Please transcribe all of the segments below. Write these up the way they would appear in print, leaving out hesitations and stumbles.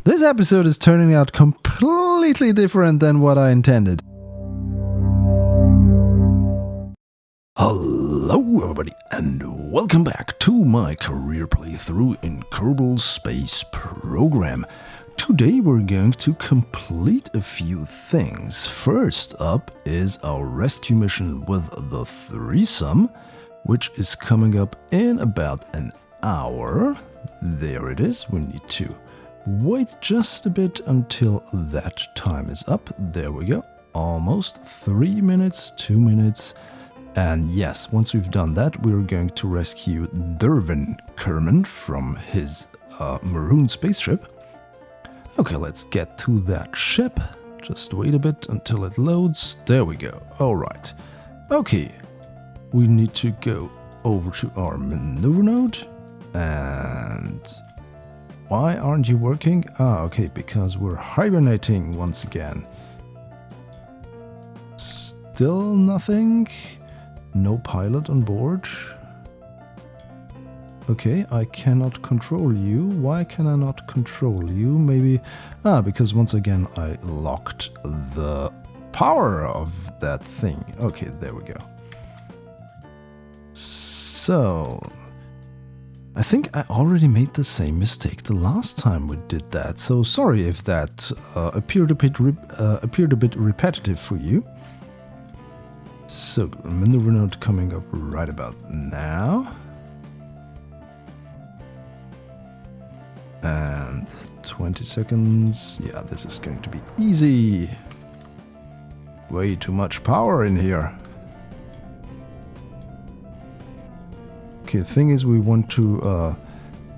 This episode is turning out completely different than what I intended. Hello everybody and welcome back to my career playthrough in Kerbal Space Program. Today we're going to complete a few things. First up is our rescue mission with the threesome, which is coming up in about an hour. There it is. We need to wait just a bit until that time is up. There we go. Almost 3 minutes, 2 minutes. And yes, once we've done that, we're going to rescue Dervin Kerman from his maroon spaceship. Okay, let's get to that ship. Just wait a bit until it loads. There we go. Alright. Okay. We need to go over to our maneuver node. And why aren't you working? Ah, okay, because we're hibernating once again. Still nothing? No pilot on board? Okay, I cannot control you. Why can I not control you? Maybe... because once again I locked the power of that thing. Okay, there we go. So... I think I already made the same mistake the last time we did that. So sorry if that appeared a bit repetitive for you. So, maneuver node coming up right about now. And 20 seconds. Yeah, this is going to be easy. Way too much power in here. Okay, the thing is we want to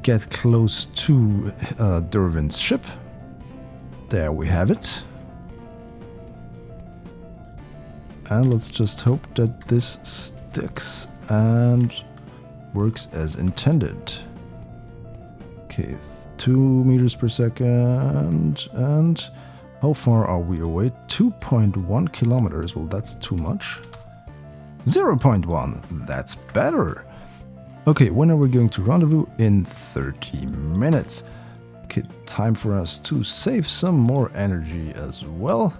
get close to Dervin's ship. There we have it. And let's just hope that this sticks and works as intended. Okay, 2 meters per second. And how far are we away? 2.1 kilometers. Well, that's too much. 0.1. That's better. Okay, when are we going to rendezvous? In 30 minutes. Okay, time for us to save some more energy as well.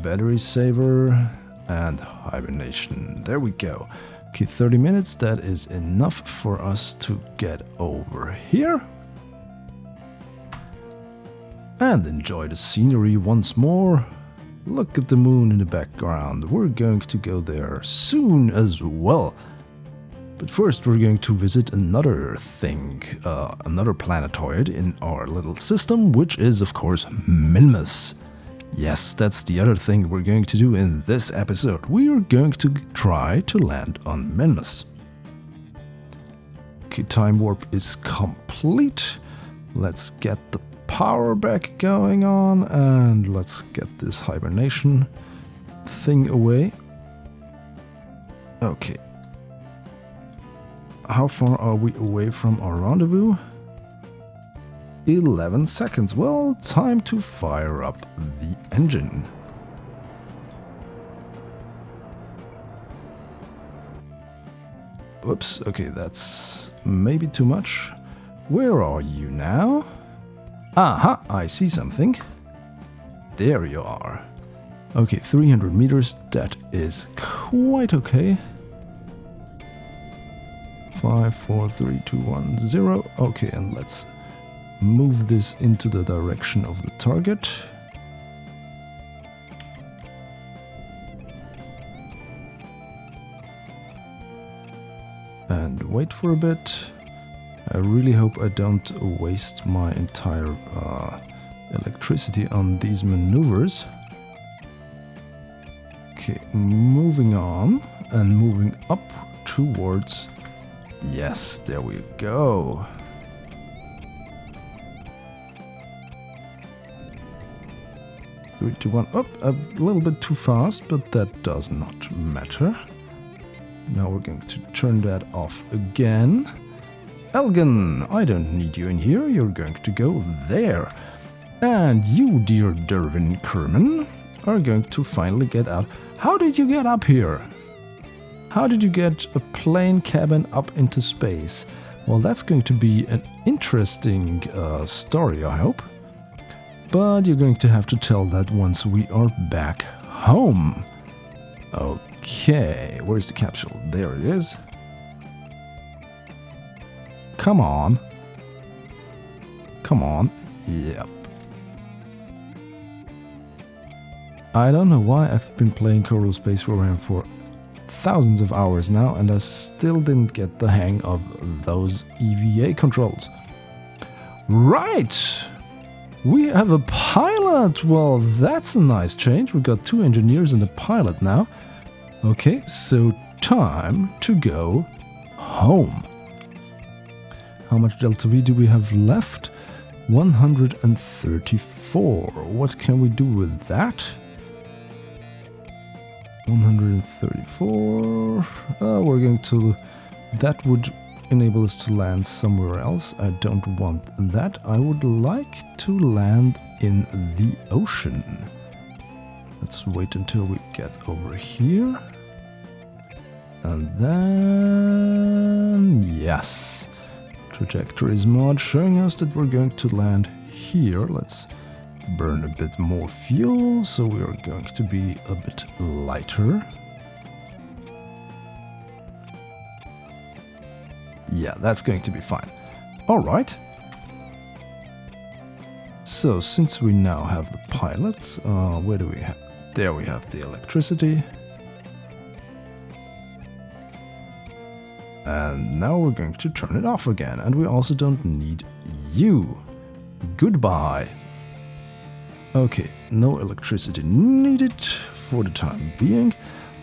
Battery saver. And hibernation. There we go. Okay, 30 minutes. That is enough for us to get over here. And enjoy the scenery once more. Look at the moon in the background. We're going to go there soon as well. But first we're going to visit another thing, another planetoid in our little system, which is of course Minmus. Yes, that's the other thing we're going to do in this episode. We are going to try to land on Minmus. Okay, time warp is complete. Let's get the power back going on and let's get this hibernation thing away. Okay. How far are we away from our rendezvous? 11 seconds. Well, time to fire up the engine. Whoops, okay, that's maybe too much. Where are you now? Aha, I see something. There you are. Okay, 300 meters, that is quite okay. 5, 4, 3, 2, 1, 0. Okay, and let's move this into the direction of the target. And wait for a bit. I really hope I don't waste my entire electricity on these maneuvers. Okay, moving on and moving up towards... Yes, there we go. 3, 2, 1. Up a little bit too fast, but that does not matter. Now we're going to turn that off again. Elgin, I don't need you in here. You're going to go there. And you, dear Dervin Kerman, are going to finally get out. How did you get up here? How did you get a plane cabin up into space? Well, that's going to be an interesting story, I hope. But you're going to have to tell that once we are back home. Okay, where's the capsule? There it is. Come on. Come on. Yep. I don't know why I've been playing Kerbal Space Program for thousands of hours now and I still didn't get the hang of those EVA controls. Right! We have a pilot! Well, that's a nice change. We've got 2 engineers and a pilot now. Okay, so time to go home. How much Delta V do we have left? 134. What can we do with that? 134. We're going to... That would enable us to land somewhere else. I don't want that. I would like to land in the ocean. Let's wait until we get over here. And then... Yes. Trajectories mod showing us that we're going to land here. Let's burn a bit more fuel, so we are going to be a bit lighter. Yeah, that's going to be fine. Alright. So, since we now have the pilot, where do we have? There we have the electricity. And now we're going to turn it off again. And we also don't need you. Goodbye. Okay, no electricity needed for the time being.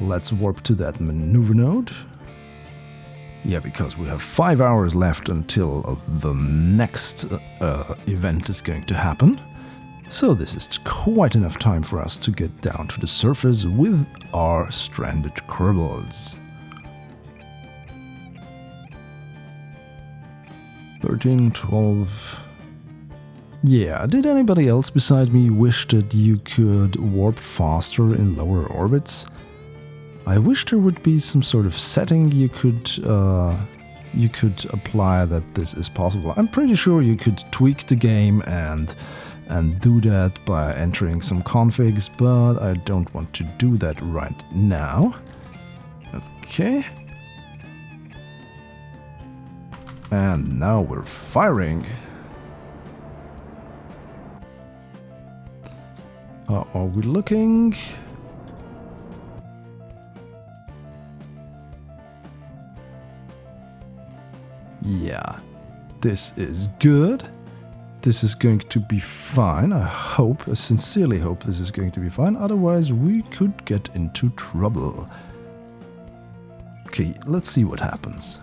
Let's warp to that maneuver node. Yeah, because we have 5 hours left until the next event is going to happen. So this is quite enough time for us to get down to the surface with our stranded Kerbals. 13, 12... Yeah, did anybody else beside me wish that you could warp faster in lower orbits? I wish there would be some sort of setting you could apply that this is possible. I'm pretty sure you could tweak the game and do that by entering some configs, but I don't want to do that right now. Okay. And now we're firing. How are we looking? Yeah, this is good. This is going to be fine. I sincerely hope this is going to be fine. Otherwise, we could get into trouble. Okay, let's see what happens.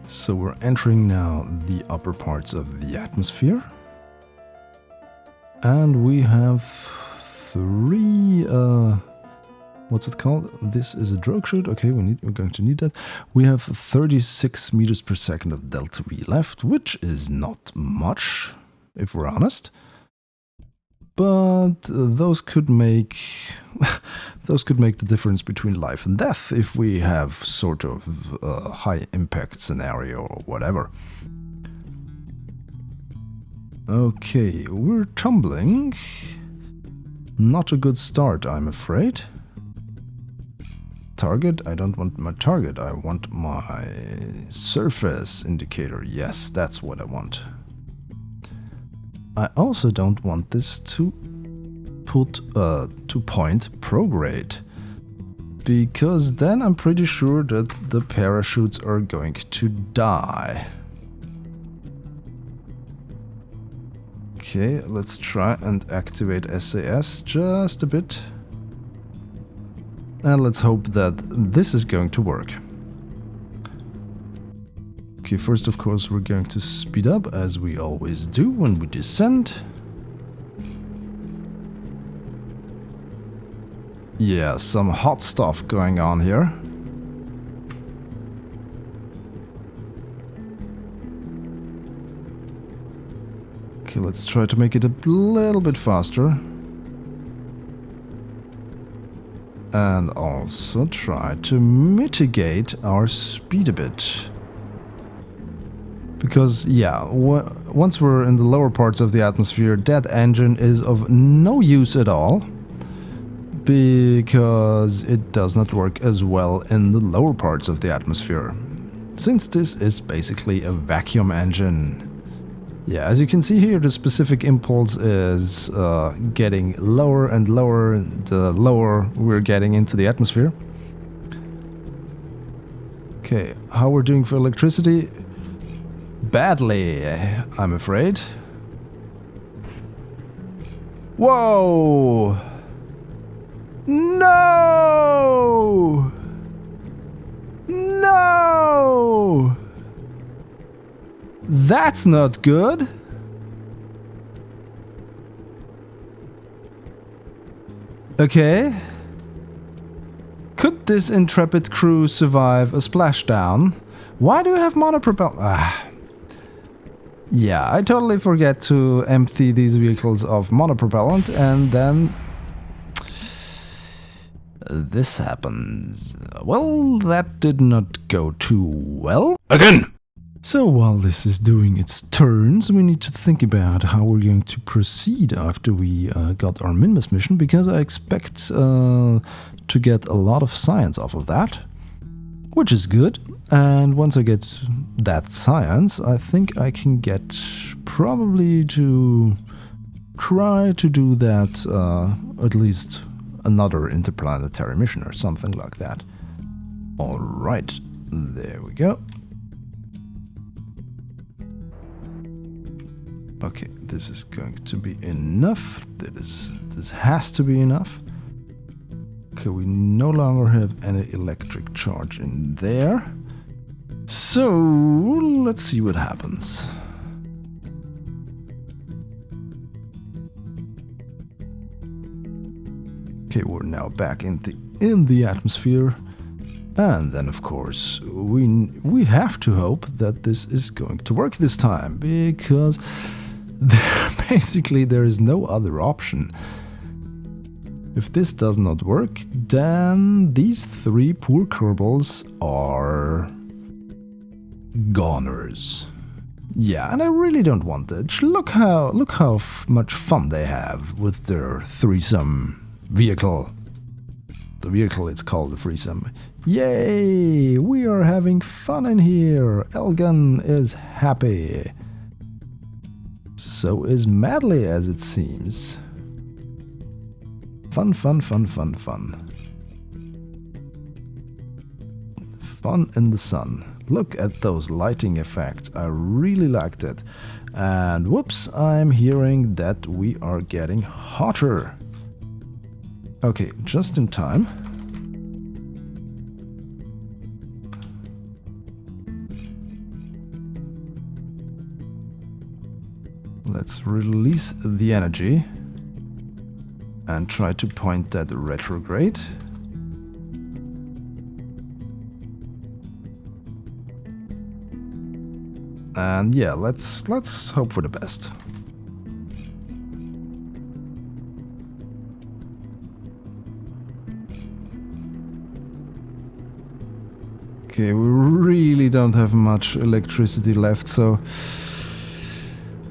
So we're entering now the upper parts of the atmosphere. And we have 3... what's it called? This is a drogue chute. Okay, we're going to need that. We have 36 meters per second of Delta V left, which is not much, if we're honest. But those could make the difference between life and death if we have sort of a high impact scenario or whatever. Okay, we're tumbling. Not a good start, I'm afraid. Target? I don't want my target, I want my surface indicator. Yes, that's what I want. I also don't want this to point prograde, because then I'm pretty sure that the parachutes are going to die. Okay, let's try and activate SAS just a bit. And let's hope that this is going to work. Okay, first of course we're going to speed up as we always do when we descend. Yeah, some hot stuff going on here. Okay, let's try to make it a little bit faster. And also try to mitigate our speed a bit. Because, yeah, once we're in the lower parts of the atmosphere, that engine is of no use at all. Because it does not work as well in the lower parts of the atmosphere. Since this is basically a vacuum engine. Yeah, as you can see here, the specific impulse is getting lower and lower the lower we're getting into the atmosphere. Okay, how we're doing for electricity? Badly, I'm afraid. Whoa! No! No! That's not good. Okay. Could this intrepid crew survive a splashdown? Why do we have monopropellant? Yeah, I totally forget to empty these vehicles of monopropellant, and then this happens. Well, that did not go too well. Again! So while this is doing its turns, we need to think about how we're going to proceed after we got our Minmus mission, because I expect to get a lot of science off of that, which is good. And once I get that science, I think I can get probably to try to do that at least another interplanetary mission or something like that. Alright, there we go. Okay, this is going to be enough. This has to be enough. Okay, we no longer have any electric charge in there. So, let's see what happens. Okay, we're now back in the atmosphere. And then, of course, we have to hope that this is going to work this time, because basically there is no other option. If this does not work, then these three poor Kerbals are goners. Yeah, and I really don't want that. Look how much fun they have with their threesome vehicle. The vehicle, it's called the threesome. Yay! We are having fun in here. Elgan is happy. So is Madly, as it seems. Fun, fun, fun, fun, fun. Fun in the sun. Look at those lighting effects. I really liked it. And whoops, I'm hearing that we are getting hotter. Okay, just in time. Let's release the energy and try to point that retrograde. And yeah, let's hope for the best. Okay, we really don't have much electricity left, so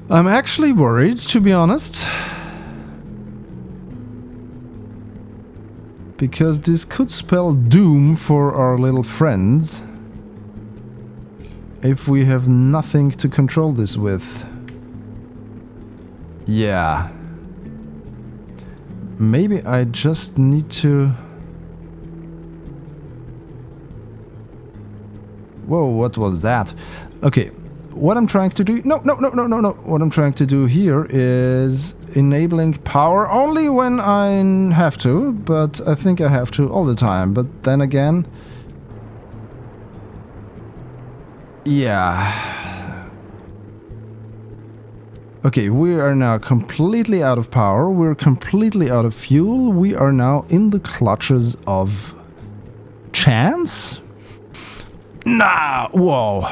I'm actually worried, to be honest. Because this could spell doom for our little friends if we have nothing to control this with. Yeah. Maybe I just need to... Whoa, what was that? Okay, what I'm trying to do... No. What I'm trying to do here is enabling power only when I have to, but I think I have to all the time. But then again... Yeah. Okay, we are now completely out of power. We're completely out of fuel. We are now in the clutches of chance. Nah, whoa.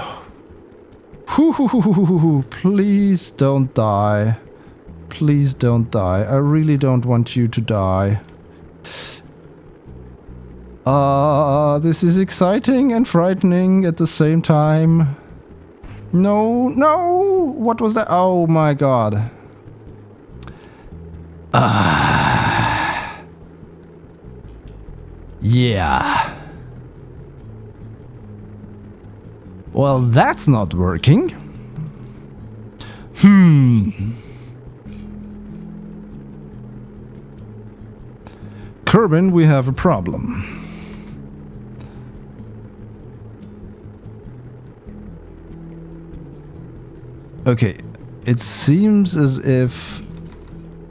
Please don't die. Please don't die. I really don't want you to die. This is exciting and frightening at the same time. No, no! What was that? Oh my god. Yeah. Well, that's not working. Kerbin, we have a problem. Okay, it seems as if...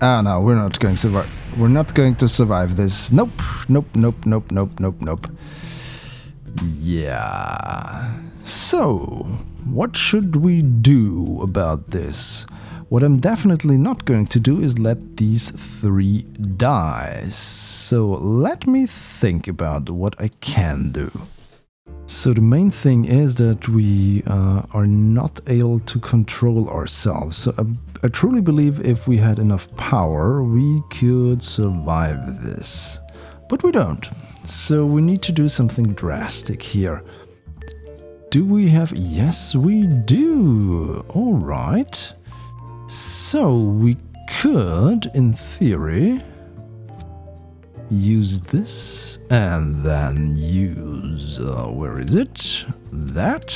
Ah, no, we're not going to survive. We're not going to survive this. Nope, nope, nope, nope, nope, nope, nope. Yeah. So, what should we do about this? What I'm definitely not going to do is let these 3 die. So, let me think about what I can do. So the main thing is that we are not able to control ourselves. So I truly believe if we had enough power, we could survive this. But we don't. So we need to do something drastic here. Do we have... Yes, we do. All right. So we could, in theory... use this and then use, where is it? That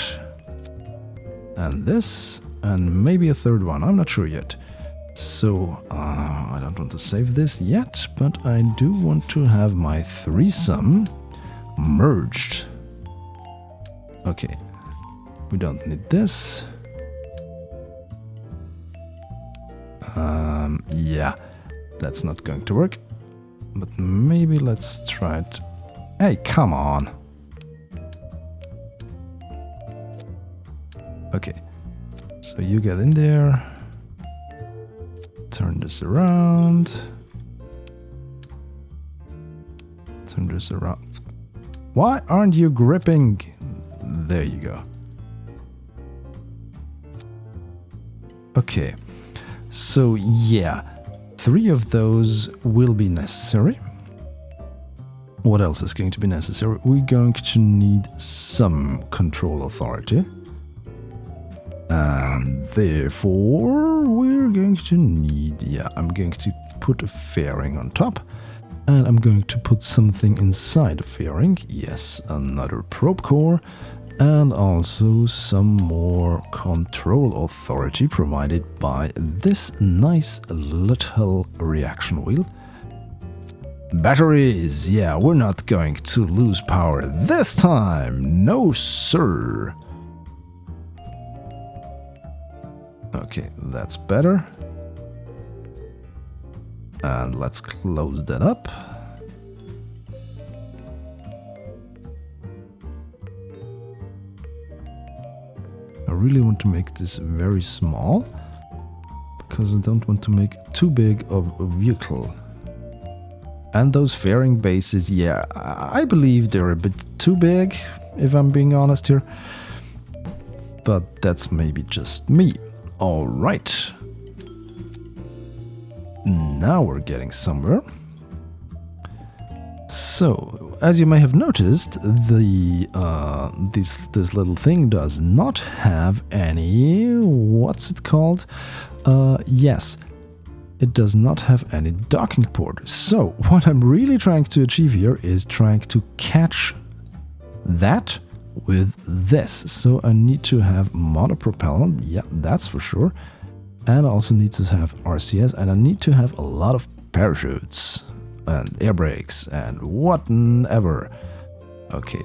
and this and maybe a third one, I'm not sure yet. So I don't want to save this yet, but I do want to have my threesome merged. Okay, we don't need this. Yeah, that's not going to work. But maybe let's try it. Hey, come on. Okay. So you get in there. Turn this around. Turn this around. Why aren't you gripping? There you go. Okay. So yeah. 3 of those will be necessary. What else is going to be necessary? We're going to need some control authority. And therefore, we're going to need... Yeah, I'm going to put a fairing on top. And I'm going to put something inside a fairing. Yes, another probe core. And also some more control authority provided by this nice little reaction wheel. Batteries! Yeah, we're not going to lose power this time! No, sir! Okay, that's better. And let's close that up. I really want to make this very small, because I don't want to make too big of a vehicle. And those fairing bases, yeah, I believe they're a bit too big, if I'm being honest here. But that's maybe just me. Alright. Now we're getting somewhere. So, as you may have noticed, this little thing does not have any... what's it called? Yes, it does not have any docking port. So, what I'm really trying to achieve here is trying to catch that with this. So I need to have monopropellant, yeah, that's for sure. And I also need to have RCS, and I need to have a lot of parachutes and air brakes and whatever. Okay,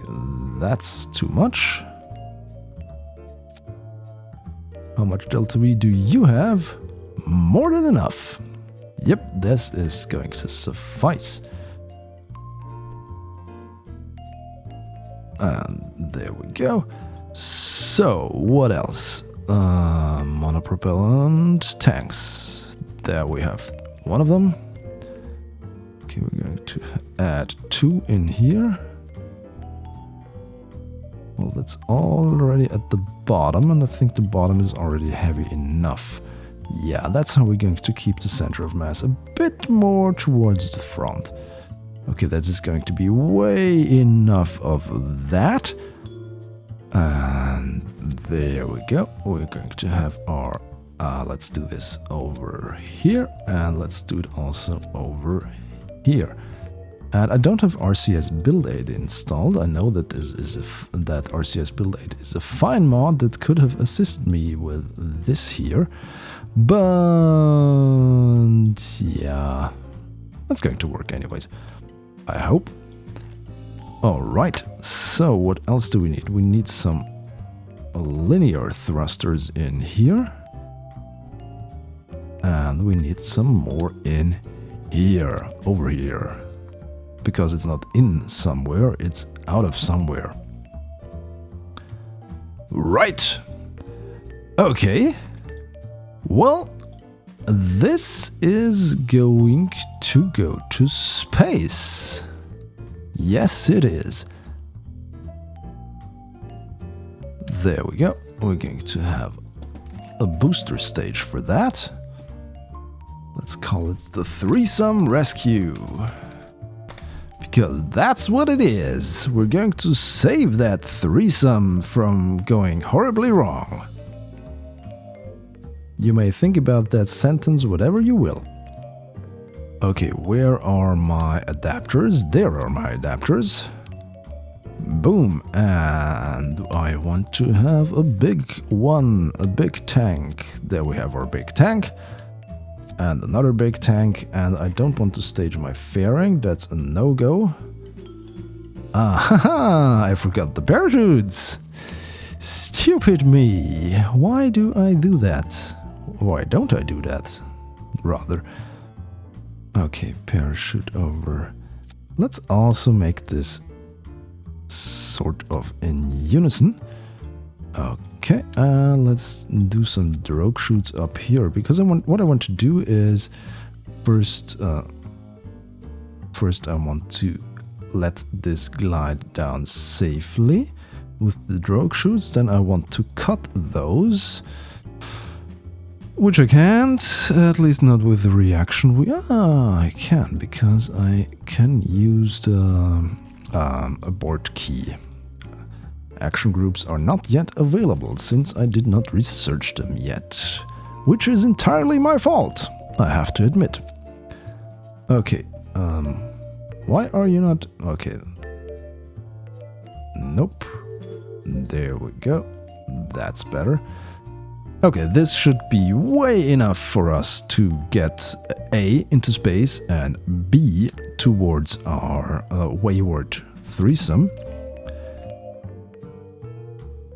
that's too much. How much delta V do you have? More than enough. Yep, this is going to suffice. And there we go. So, what else? Monopropellant tanks. There we have one of them. Okay, we're going to add 2 in here. Well, that's already at the bottom, and I think the bottom is already heavy enough. Yeah, that's how we're going to keep the center of mass a bit more towards the front. Okay, that is going to be way enough of that. And there we go. We're going to have our... let's do this over here, and let's do it also over here. And I don't have RCS Build Aid installed. I know that this is that RCS Build Aid is a fine mod that could have assisted me with this here, but yeah, that's going to work anyways, I hope. All right. So what else do we need? We need some linear thrusters in here, and we need some more in here, over here. Because it's not in somewhere, it's out of somewhere. Right. Okay. Well, this is going to go to space. Yes, it is. There we go. We're going to have a booster stage for that. Let's call it the Threesome Rescue. Because that's what it is. We're going to save that threesome from going horribly wrong. You may think about that sentence whatever you will. Okay, where are my adapters? There are my adapters. Boom, and I want to have a big one, a big tank. There we have our big tank. And another big tank, and I don't want to stage my fairing, that's a no-go. Ah, I forgot the parachutes! Stupid me! Why do I do that? Why don't I do that? Rather. Okay, parachute over. Let's also make this sort of in unison. Okay, let's do some drogue shoots up here, because what I want to do is first I want to let this glide down safely with the drogue shoots. Then I want to cut those, which I can't, at least not with the reaction. I can, because I can use the abort key. Action groups are not yet available, since I did not research them yet. Which is entirely my fault, I have to admit. Okay, why are you not... Okay. Nope. There we go. That's better. Okay, this should be way enough for us to get A, into space, and B, towards our wayward threesome.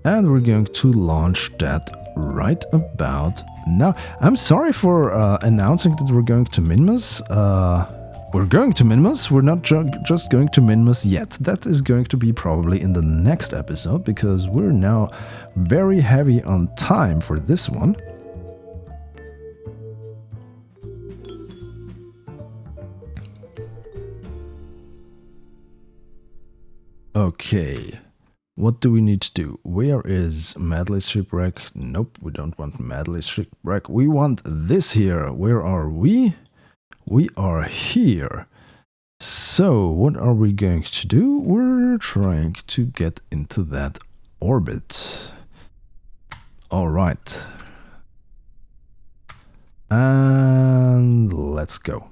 And we're going to launch that right about now. I'm sorry for announcing that we're going to Minmus. We're going to Minmus. We're not just going to Minmus yet. That is going to be probably in the next episode, because we're now very heavy on time for this one. Okay. What do we need to do? Where is Madley's shipwreck? Nope, we don't want Madley's shipwreck. We want this here. Where are we? We are here. So, what are we going to do? We're trying to get into that orbit. Alright. And let's go.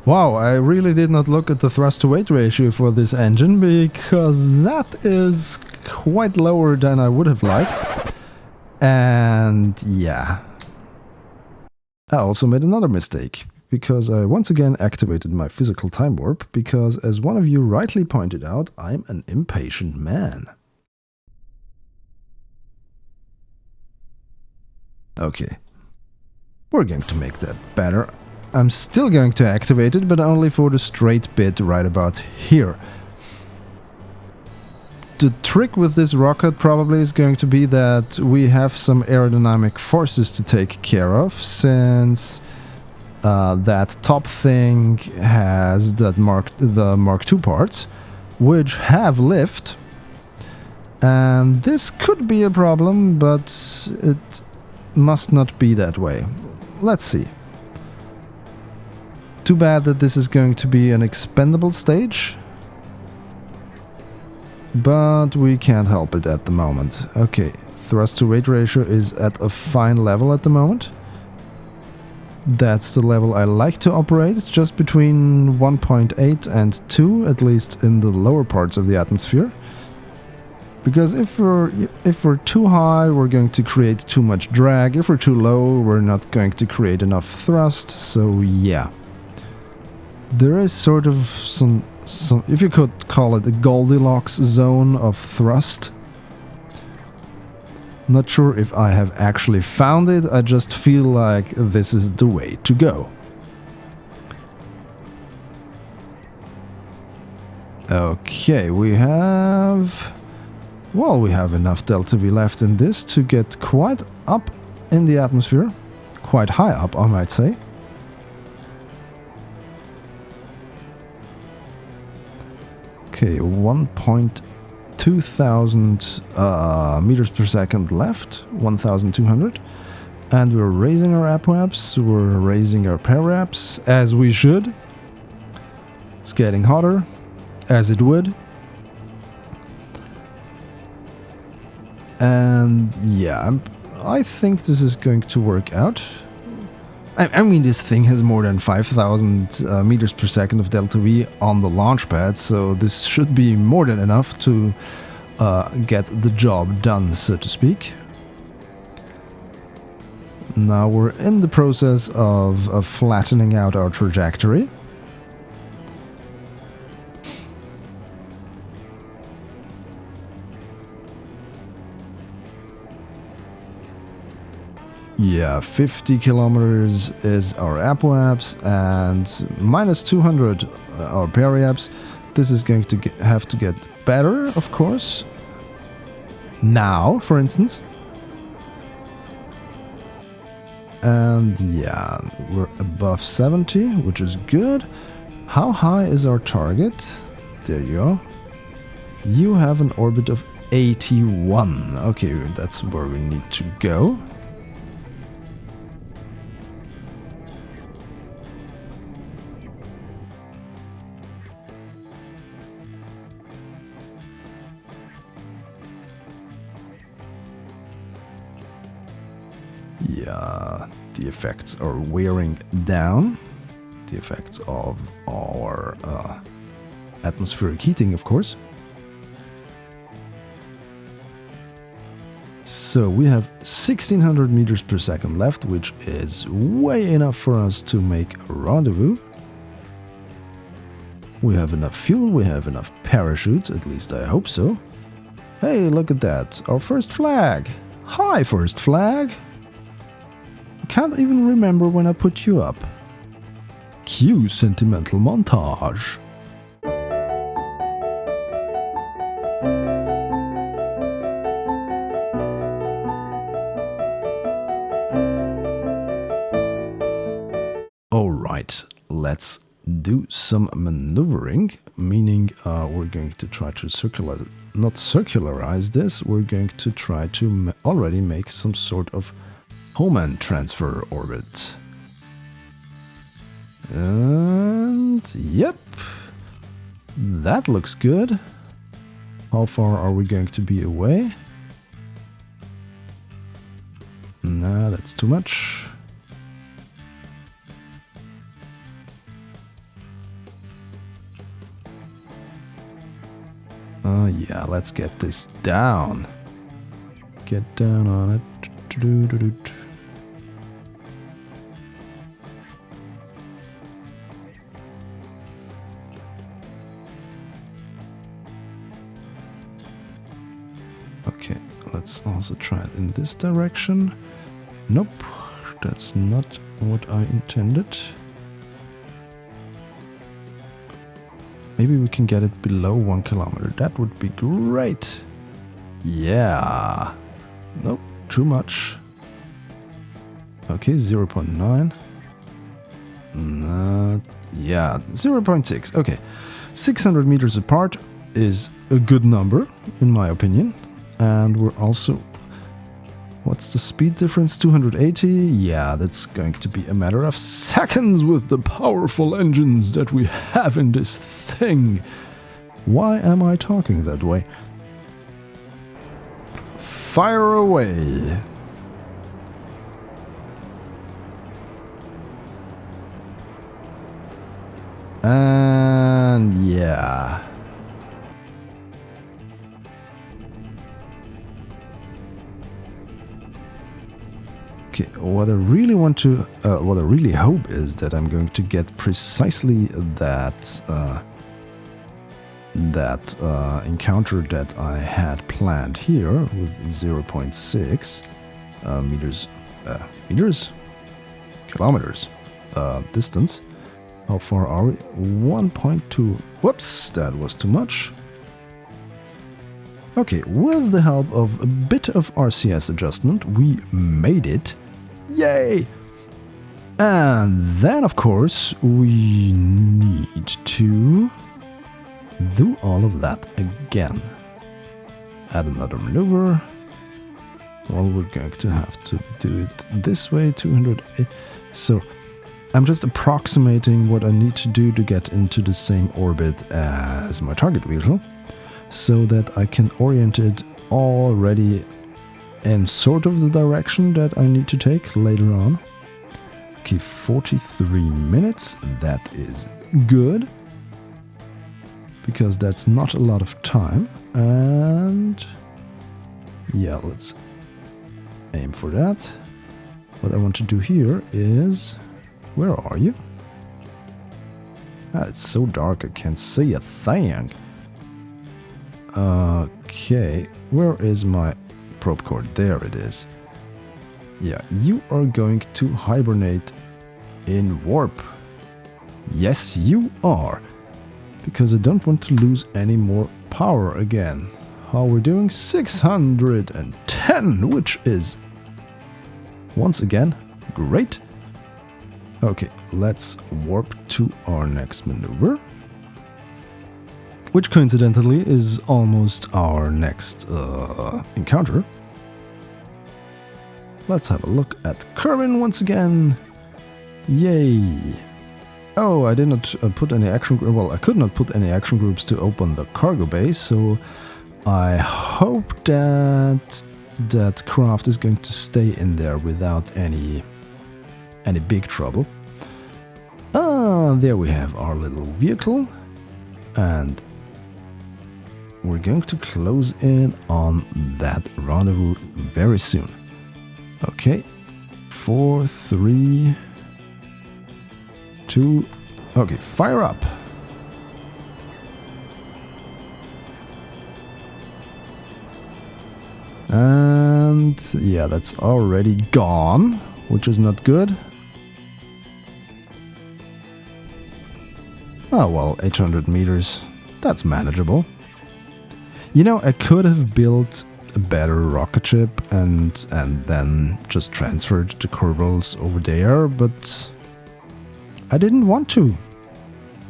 Wow, I really did not look at the thrust-to-weight ratio for this engine, because that is quite lower than I would have liked. And yeah. I also made another mistake, because I once again activated my physical time warp, because as one of you rightly pointed out, I'm an impatient man. Okay. We're going to make that better. I'm still going to activate it, but only for the straight bit right about here. The trick with this rocket probably is going to be that we have some aerodynamic forces to take care of, since that top thing has the Mark II parts, which have lift. And this could be a problem, but it must not be that way. Let's see. Too bad that this is going to be an expendable stage. But we can't help it at the moment. Okay, thrust to weight ratio is at a fine level at the moment. That's the level I like to operate, just between 1.8 and 2, at least in the lower parts of the atmosphere. Because if we're too high, we're going to create too much drag. If we're too low, we're not going to create enough thrust. So yeah, there is sort of some, if you could call it a Goldilocks zone of thrust. Not sure if I have actually found it, I just feel like this is the way to go. Okay, we have enough delta V left in this to get quite up in the atmosphere. Quite high up, I might say. Okay, 1,200 meters per second left, 1,200. And we're raising our apoaps, we're raising our paraps, as we should. It's getting hotter, as it would. And yeah, I think this is going to work out. I mean, this thing has more than 5,000 meters per second of delta V on the launch pad, so this should be more than enough to get the job done, so to speak. Now we're in the process of flattening out our trajectory. Yeah, 50 kilometers is our apoaps and minus 200 our periaps. This is going to have to get better, of course. Now, for instance. And yeah, we're above 70, which is good. How high is our target? There you go. You have an orbit of 81. Okay, that's where we need to go. Yeah, the effects are wearing down. The effects of our atmospheric heating, of course. So we have 1,600 meters per second left, which is way enough for us to make a rendezvous. We have enough fuel, we have enough parachutes, at least I hope so. Hey, look at that, our first flag! Hi, first flag! I can't even remember when I put you up. Cue sentimental montage. Alright, let's do some maneuvering, meaning we're going to try to not circularize this, we're going to try to already make some sort of Hohmann transfer orbit. And yep, that looks good. How far are we going to be away? Nah, that's too much. Yeah, let's get this down. Get down on it. Okay, let's also try it in this direction. Nope, that's not what I intended. Maybe we can get it below 1 kilometer. That would be great. Yeah. Nope, too much. Okay, 0.9. Yeah, 0.6. Okay, 600 meters apart is a good number, in my opinion. And we're also What's the speed difference? 280? Yeah, that's going to be a matter of seconds with the powerful engines that we have in this thing. Why am I talking that way? Fire away! And yeah. Okay, what I really want to, what I really hope is that I'm going to get precisely that encounter that I had planned here with 0.6 kilometers distance. How far are we? 1.2. Whoops, that was too much. Okay, with the help of a bit of RCS adjustment, we made it. Yay! And then, of course, we need to do all of that again. Add another maneuver. Well, we're going to have to do it this way, 208. So, I'm just approximating what I need to do to get into the same orbit as my target vehicle, so that I can orient it already in sort of the direction that I need to take later on. Okay, 43 minutes, that is good, because that's not a lot of time, and yeah, let's aim for that. What I want to do here is... Where are you? Ah, it's so dark I can't see a thing. Okay, where is my probe cord? There it is. Yeah, you are going to hibernate in warp. Yes, you are. Because I don't want to lose any more power again. How we're doing? 610, which is, once again, great. Okay, let's warp to our next maneuver, which coincidentally is almost our next encounter. Let's have a look at Kerbin once again. Yay! Oh, I did not put any action. Well, I could not put any action groups to open the cargo bay, so I hope that that craft is going to stay in there without any big trouble. There we have our little vehicle, and we're going to close in on that rendezvous very soon. Okay, 4, 3, 2, okay, fire up. And yeah, that's already gone, which is not good. Oh well, 800 meters, that's manageable. You know, I could have built a better rocket ship and then just transferred the Kerbals over there, but I didn't want to.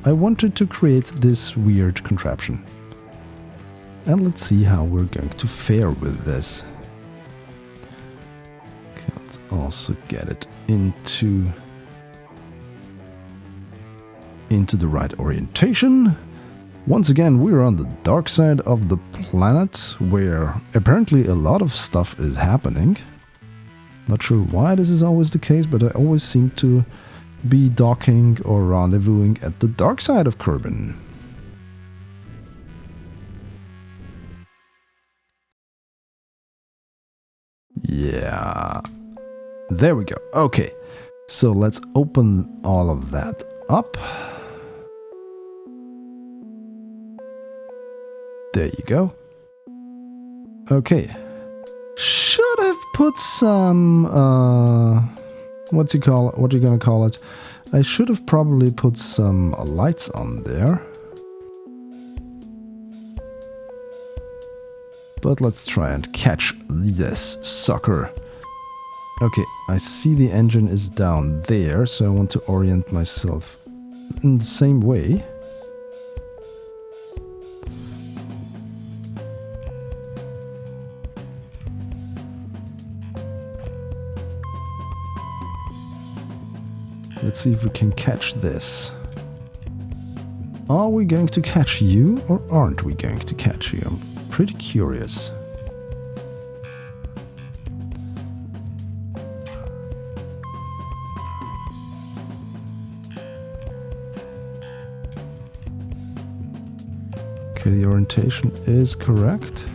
I wanted to create this weird contraption. And let's see how we're going to fare with this. Okay, let's also get it into the right orientation. Once again, we're on the dark side of the planet, where apparently a lot of stuff is happening. Not sure why this is always the case, but I always seem to be docking or rendezvousing at the dark side of Kerbin. Yeah, there we go. Okay, so let's open all of that up. There you go. Okay. Should have put some, what you gonna call it? I should have probably put some lights on there. But let's try and catch this sucker. Okay, I see the engine is down there, so I want to orient myself in the same way. let's see if we can catch this. Are we going to catch you or aren't we going to catch you? I'm pretty curious. Okay, the orientation is correct.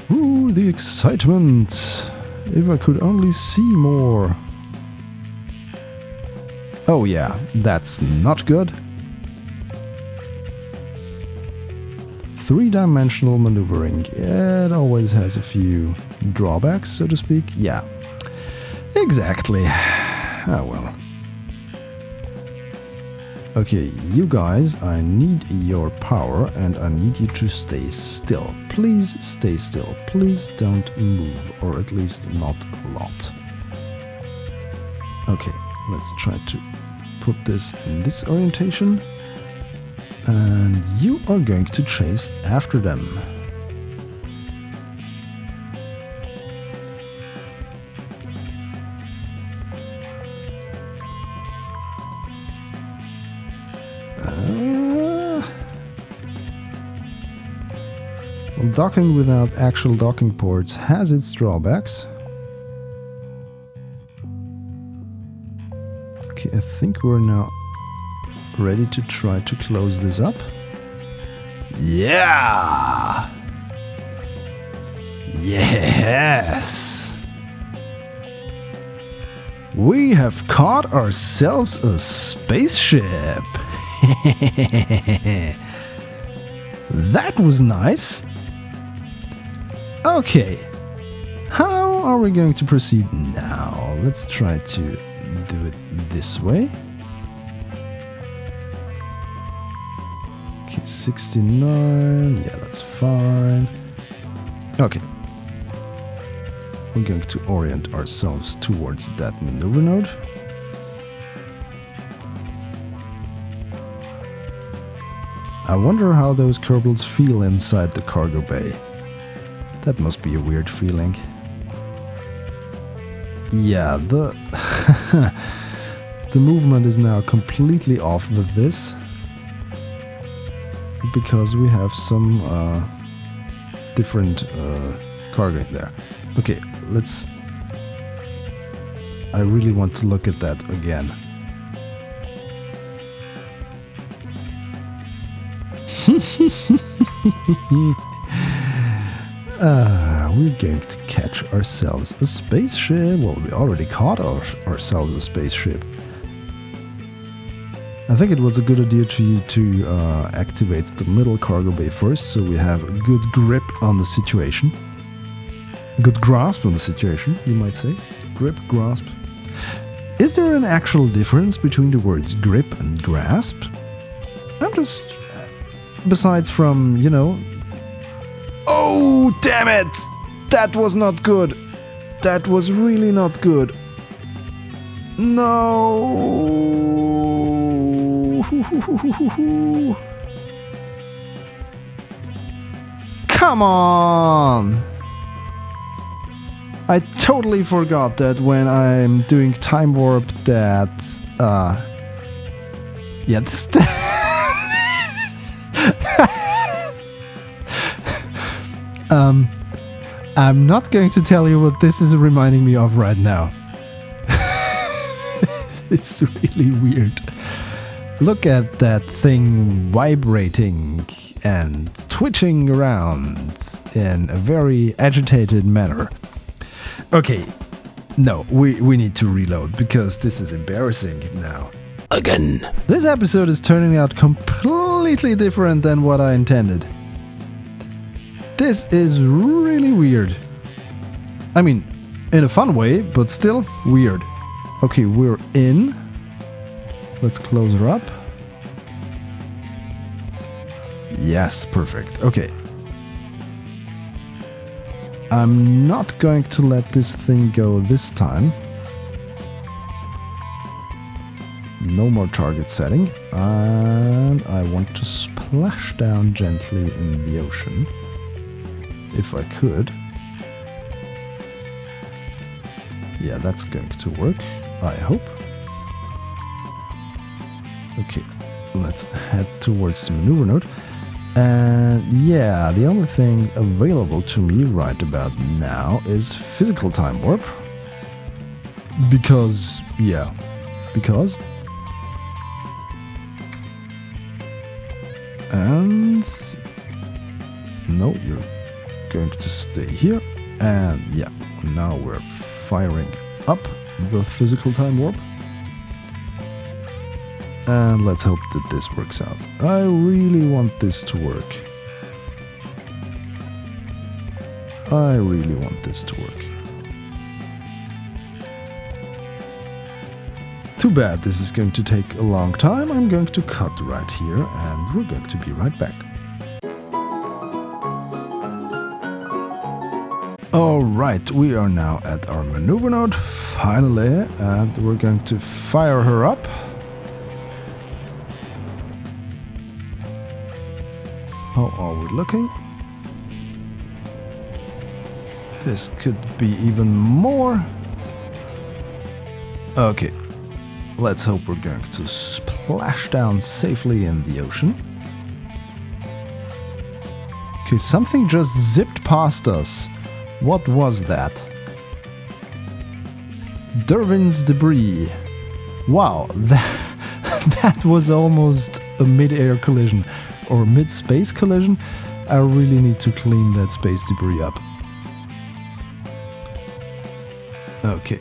Ooh, the excitement! If I could only see more. Oh yeah, that's not good. Three-dimensional maneuvering. It always has a few drawbacks, so to speak. Yeah, exactly. Ah well. Okay, you guys, I need your power and I need you to stay still. Please stay still. Please don't move, or at least not a lot. Okay, let's try to put this in this orientation. And you are going to chase after them. Well, docking without actual docking ports has its drawbacks. Okay, I think we're now ready to try to close this up. Yeah! Yes! We have caught ourselves a spaceship! That was nice! Okay, how are we going to proceed now? Let's try to do it this way. Okay, 69, yeah, that's fine. Okay. We're going to orient ourselves towards that maneuver node. I wonder how those Kerbals feel inside the cargo bay. That must be a weird feeling. Yeah, the movement is now completely off with this. Because we have some different cargo in there. Okay, let's... I really want to look at that again. We're going to catch ourselves a spaceship. Well, we already caught ourselves a spaceship. I think it was a good idea to activate the middle cargo bay first, so we have a good grip on the situation. A good grasp on the situation, you might say. Grip, grasp. Is there an actual difference between the words grip and grasp? I'm just... Besides from, you know... Oh, damn it! That was not good! That was really not good. No! Come on! I totally forgot that when I'm doing time warp that... Yeah, this... I'm not going to tell you what this is reminding me of right now. It's really weird. Look at that thing vibrating and twitching around in a very agitated manner. Okay, no, we need to reload because this is embarrassing now. Again. This episode is turning out completely different than what I intended. This is really weird. I mean, in a fun way, but still weird. Okay, we're in. Let's close her up. Yes, perfect. Okay. I'm not going to let this thing go this time. No more target setting. And I want to splash down gently in the ocean. If I could. Yeah, that's going to work, I hope. Okay, let's head towards the maneuver node. And yeah, the only thing available to me right about now is physical time warp. Because, yeah, because. And no, you're going to stay here. And yeah, now we're firing up the physical time warp. And let's hope that this works out. I really want this to work. I really want this to work. Too bad this is going to take a long time. I'm going to cut right here and we're going to be right back. Alright, we are now at our maneuver node, finally, and we're going to fire her up. How are we looking? This could be even more. Okay, let's hope we're going to splash down safely in the ocean. Okay, something just zipped past us. What was that? Derwin's debris. Wow, that was almost a mid-air collision. Or mid-space collision. I really need to clean that space debris up. Okay.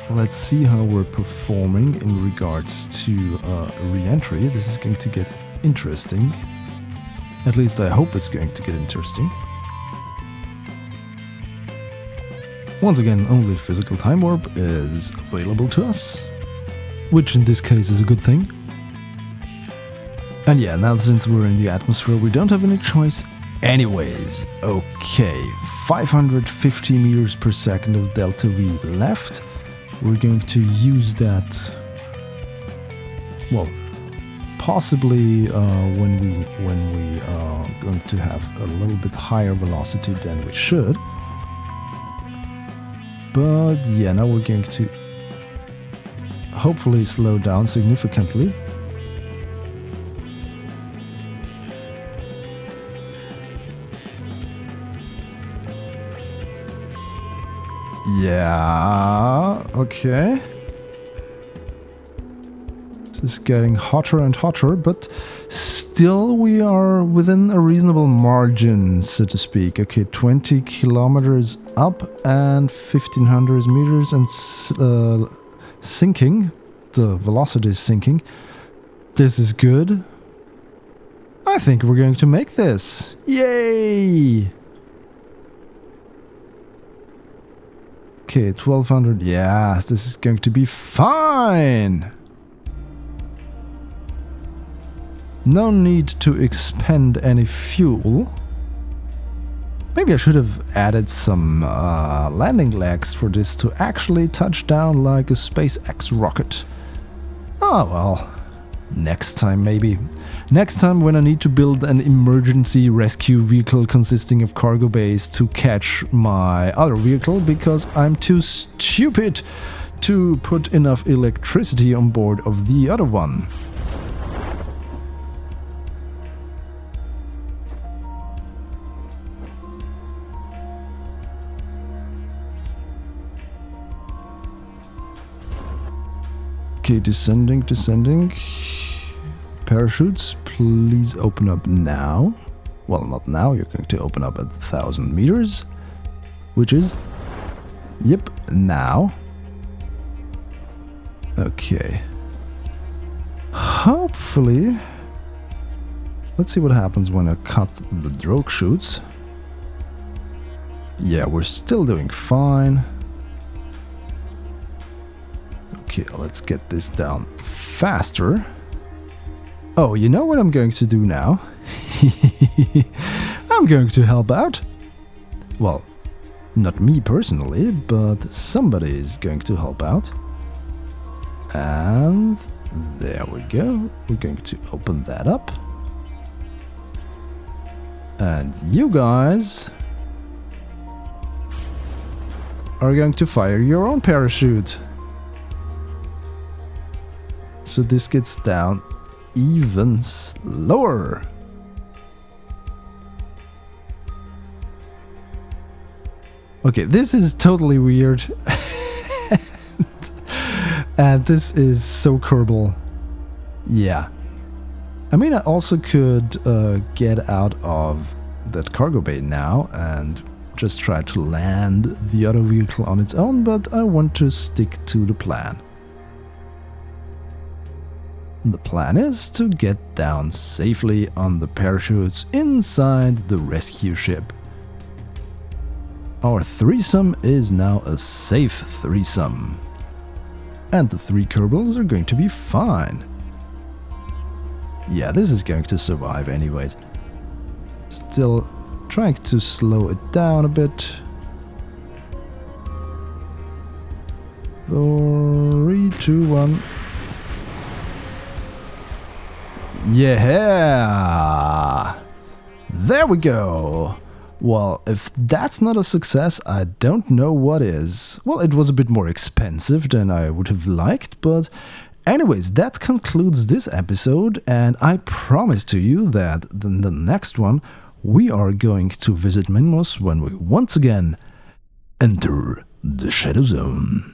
Let's see how we're performing in regards to re-entry. This is going to get interesting. At least I hope it's going to get interesting. Once again, only physical time warp is available to us, which in this case is a good thing. And yeah, now since we're in the atmosphere, we don't have any choice anyways. Okay, 550 meters per second of delta V left. We're going to use that, well, possibly when we are going to have a little bit higher velocity than we should. But yeah, now we're going to hopefully slow down significantly. Yeah, okay. This is getting hotter and hotter, but still we are within a reasonable margin, so to speak. Okay, 20 kilometers up and 1500 meters and sinking. The velocity is sinking. This is good. I think we're going to make this. Yay! Okay, 1200. Yes, this is going to be fine. No need to expend any fuel. Maybe I should have added some landing legs for this to actually touch down like a SpaceX rocket. Oh well, next time maybe. Next time when I need to build an emergency rescue vehicle consisting of cargo bays to catch my other vehicle because I'm too stupid to put enough electricity on board of the other one. Okay, descending. Parachutes, please open up now. Well, not now, you're going to open up at 1000 meters. Which is... Yep, now. Okay. Hopefully... Let's see what happens when I cut the drogue chutes. Yeah, we're still doing fine. Okay, let's get this down faster. Oh, you know what I'm going to do now? I'm going to help out. Well, not me personally, but somebody is going to help out. And there we go. We're going to open that up. And you guys are going to fire your own parachute. So this gets down even slower. Okay, this is totally weird. And this is so Kerbal. Yeah. I mean, I also could get out of that cargo bay now and just try to land the other vehicle on its own, but I want to stick to the plan. The plan is to get down safely on the parachutes inside the rescue ship. Our threesome is now a safe threesome. And the 3 Kerbals are going to be fine. Yeah, this is going to survive anyways. Still trying to slow it down a bit. 3, 2, 1. Yeah! There we go! Well, if that's not a success, I don't know what is. Well, it was a bit more expensive than I would have liked, but anyways, that concludes this episode, and I promise to you that in the next one, we are going to visit Minmos when we once again enter the ShadowZone.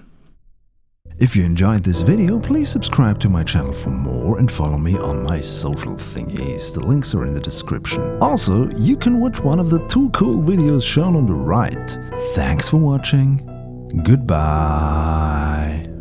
If you enjoyed this video, please subscribe to my channel for more and follow me on my social thingies. The links are in the description. Also, you can watch one of the 2 cool videos shown on the right. Thanks for watching. Goodbye.